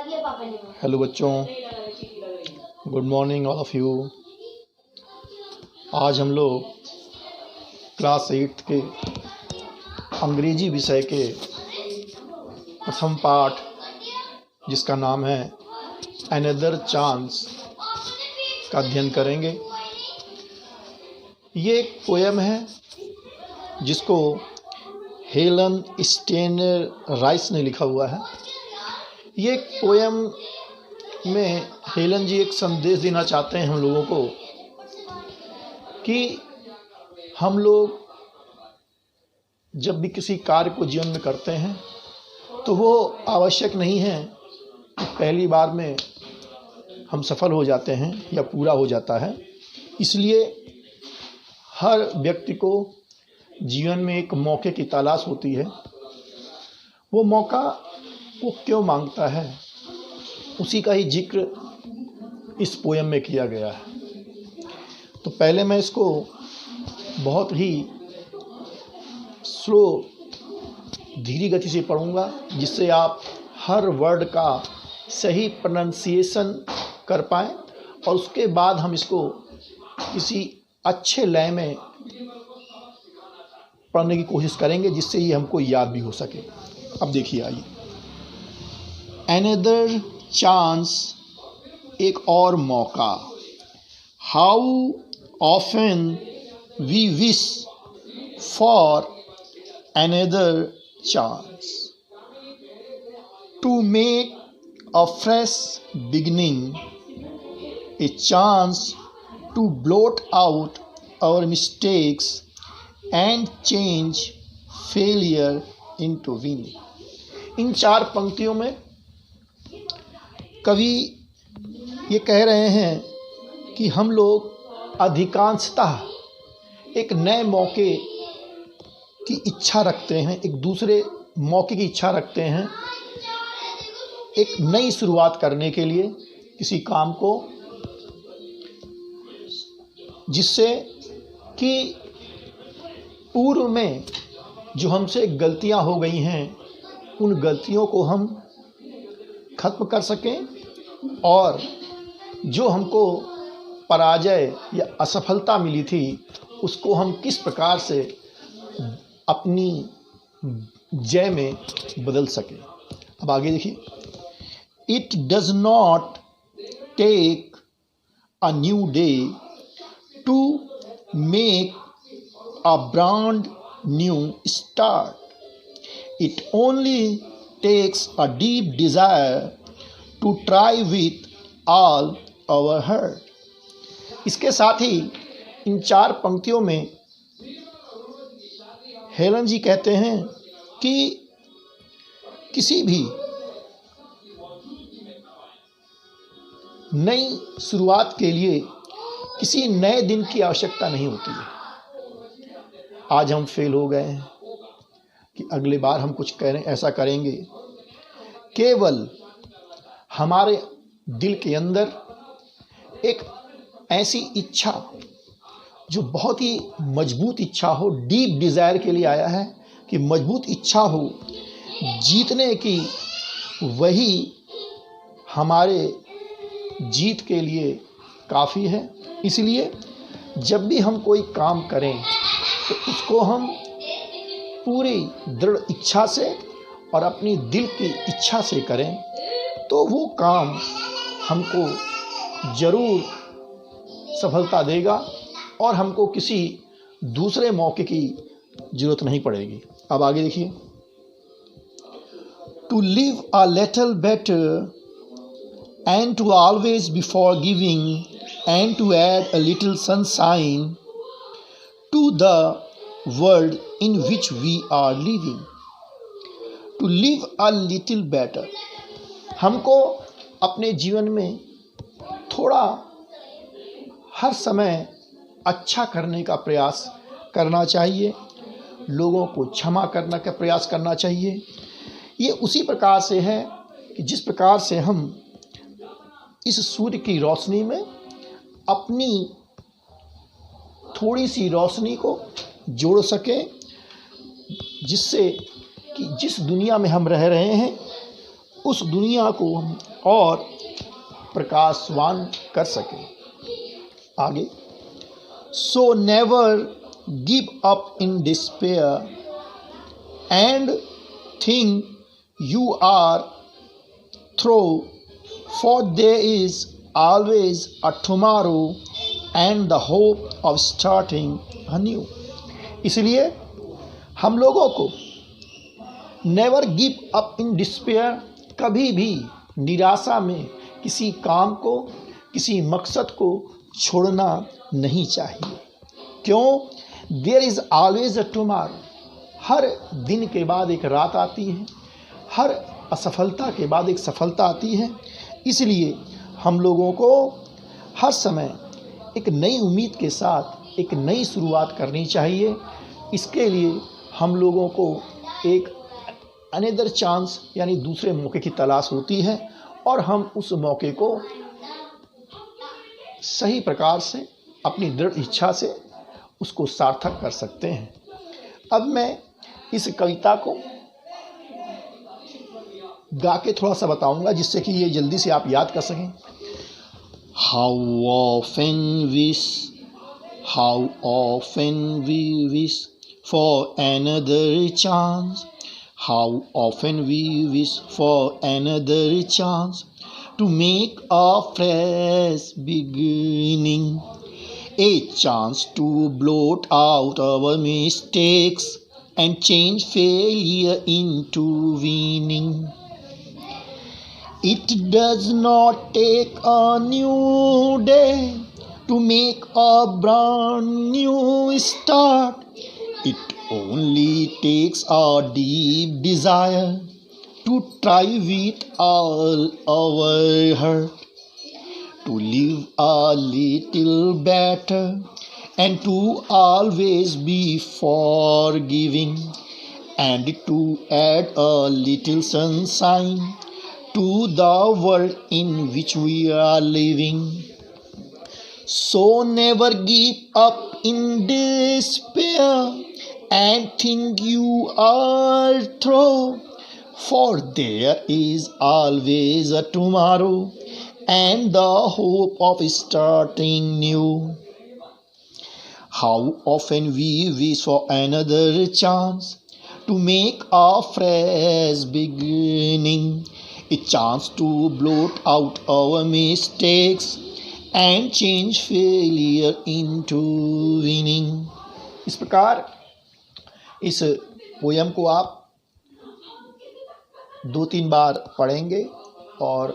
Hello बच्चों, good morning all of you. आज हम लोग क्लास 8 के अंग्रेजी विषय के प्रथम पाठ, जिसका नाम है अनदर चांस, का अध्ययन करेंगे। ये एक पोएम है जिसको हेलन स्टेनर राइस ने लिखा हुआ है। ये एक पोएम में हेलन जी एक संदेश देना चाहते हैं हम लोगों को कि हम लोग जब भी किसी कार्य को जीवन में करते हैं तो वो आवश्यक नहीं है कि पहली बार में हम सफल हो जाते हैं या पूरा हो जाता है। इसलिए हर व्यक्ति को जीवन में एक मौके की तलाश होती है। वो मौका वो क्यों मांगता है, उसी का ही जिक्र इस पोएम में किया गया है। तो पहले मैं इसको बहुत ही स्लो, धीमी गति से पढ़ूंगा, जिससे आप हर वर्ड का सही प्रोनाउंसिएशन कर पाएँ और उसके बाद हम इसको किसी अच्छे लय में पढ़ने की कोशिश करेंगे, जिससे ये हमको याद भी हो सके। अब देखिए, आइए। अनदर चांस, एक और मौका। How often we wish for another chance to make a fresh beginning, a chance to blot out our mistakes and change failure into winning। इन चार पंक्तियों में कवि ये कह रहे हैं कि हम लोग अधिकांशतः एक नए मौके की इच्छा रखते हैं, एक दूसरे मौके की इच्छा रखते हैं, एक नई शुरुआत करने के लिए किसी काम को, जिससे कि पूर्व में जो हमसे गलतियां हो गई हैं उन गलतियों को हम खत्म कर सकें और जो हमको पराजय या असफलता मिली थी उसको हम किस प्रकार से अपनी जय में बदल सकें। अब आगे देखिए। It does not take a new day to make a brand new start. It only takes a deep desire to try with all our heart. इसके साथ ही इन चार पंक्तियों में हेलन जी कहते हैं कि किसी भी नई शुरुआत के लिए किसी नए दिन की आवश्यकता नहीं होती है। आज हम फेल हो गए हैं कि अगली बार हम कुछ करें, ऐसा करेंगे। केवल हमारे दिल के अंदर एक ऐसी इच्छा जो बहुत ही मजबूत इच्छा हो, डीप डिज़ायर के लिए आया है कि मजबूत इच्छा हो जीतने की, वही हमारे जीत के लिए काफ़ी है। इसलिए जब भी हम कोई काम करें तो उसको हम पूरी दृढ़ इच्छा से और अपनी दिल की इच्छा से करें, तो वो काम हमको ज़रूर सफलता देगा और हमको किसी दूसरे मौके की ज़रूरत नहीं पड़ेगी। अब आगे देखिए। To live a little better and to always be forgiving and to add a little sunshine to the world in which we are living. To live a little better, हमको अपने जीवन में थोड़ा हर समय अच्छा करने का प्रयास करना चाहिए, लोगों को क्षमा करने का प्रयास करना चाहिए। ये उसी प्रकार से है कि जिस प्रकार से हम इस सूर्य की रोशनी में अपनी थोड़ी सी रोशनी को जोड़ सकें, जिससे कि जिस दुनिया में हम रह रहे हैं उस दुनिया को हम और प्रकाशवान कर सकें। आगे, so never give up in despair and think you are through, for there is always a tomorrow and the hope of starting a new. इसलिए हम लोगों को never give up in despair, कभी भी निराशा में किसी काम को, किसी मकसद को छोड़ना नहीं चाहिए। क्यों? There is always a tomorrow, हर दिन के बाद एक रात आती है, हर असफलता के बाद एक सफलता आती है। इसलिए हम लोगों को हर समय एक नई उम्मीद के साथ एक नई शुरुआत करनी चाहिए। इसके लिए हम लोगों को एक अनदर चांस यानी दूसरे मौके की तलाश होती है और हम उस मौके को सही प्रकार से अपनी दृढ़ इच्छा से उसको सार्थक कर सकते हैं। अब मैं इस कविता को गा के थोड़ा सा बताऊंगा जिससे कि ये जल्दी से आप याद कर सकें। How often we wish for another chance. How often we wish for another chance to make a fresh beginning. A chance to blot out our mistakes and change failure into winning. It does not take a new day to make a brand new start. It only takes a deep desire to try with all our heart, to live a little better and to always be forgiving, and to add a little sunshine to the world in which we are living. So never give up in despair and think you are through, for there is always a tomorrow and the hope of starting new. How often we wish for another chance to make a fresh beginning, a chance to blot out our mistakes and change failure into winning. इस प्रकार इस poem को आप 2-3 बार पढ़ेंगे और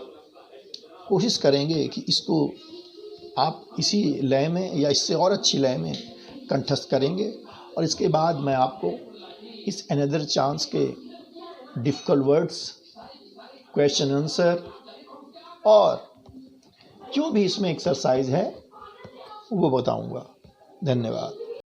कोशिश करेंगे कि इसको आप इसी लय में या इससे और अच्छी लय में कंठस्थ करेंगे। और इसके बाद मैं आपको इस अनदर चांस के डिफ़िकल्ट वर्ड्स, क्वेश्चन आंसर और जो भी इसमें एक्सरसाइज है वो बताऊंगा। धन्यवाद।